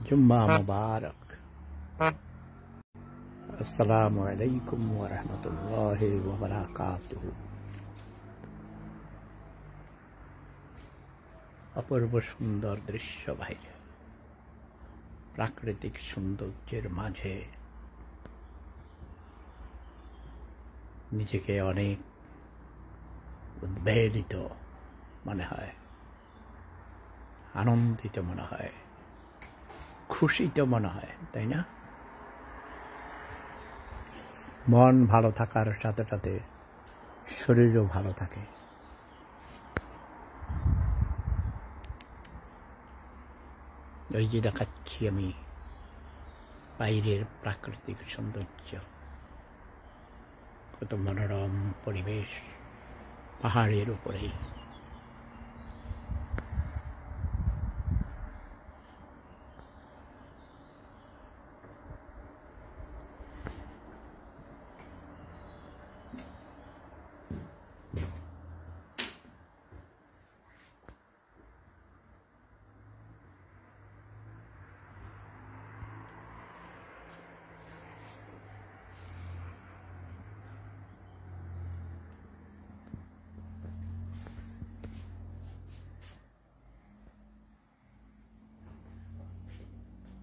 जुम्मा मुबारक। अस्सलामु अलैकुम व रहमतुल्लाहि व बरकातुहू। অপূর্ব সুন্দর দৃশ্য বাইরে, প্রাকৃতিক সৌন্দর্যের মাঝে নিজেকে অনেক উদ্বেলিত মনে হয়, আনন্দিত মনে হয়, খুশিত মনে হয়, তাই না? মন ভালো থাকার সাথে সাথে শরীরও ভালো থাকে। ওই যে দেখাচ্ছি আমি বাইরের প্রাকৃতিক সৌন্দর্য, কত মনোরম পরিবেশ পাহাড়ের উপরেই।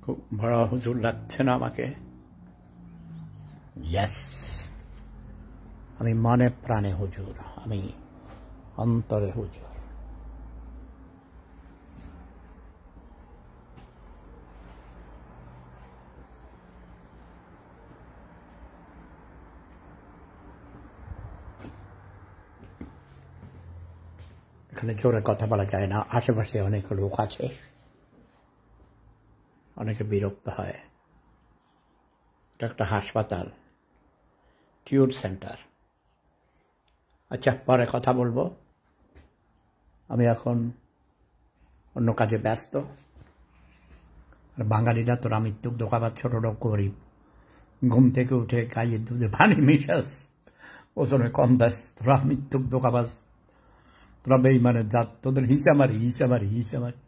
খুব বড় হুজুর লাগছে না আমাকে? ইয়েস, আমি মনে প্রাণে হুজুর, আমি অন্তরে হুজুর। এখানে জোরে কথা বলা যায় না, আশেপাশে অনেক লোক আছে, অনেকে বিরক্ত হয়। এটা একটা হাসপাতাল, টিউট সেন্টার। আচ্ছা, পরে কথা বলবো, আমি এখন অন্য কাজে ব্যস্ত। আর বাঙালিরা তোরা মৃত্যুক দোকাবাদ, ছোটরা গরিব, ঘুম থেকে উঠে গাইয়ের দুধে পানি মিশাস, ওজনে কম দাস, তোরা মৃত্যুক দোকাবাজ, তোরা বেইমানের জাত, তোদের হিসামারি হিসামারি হিসামারি।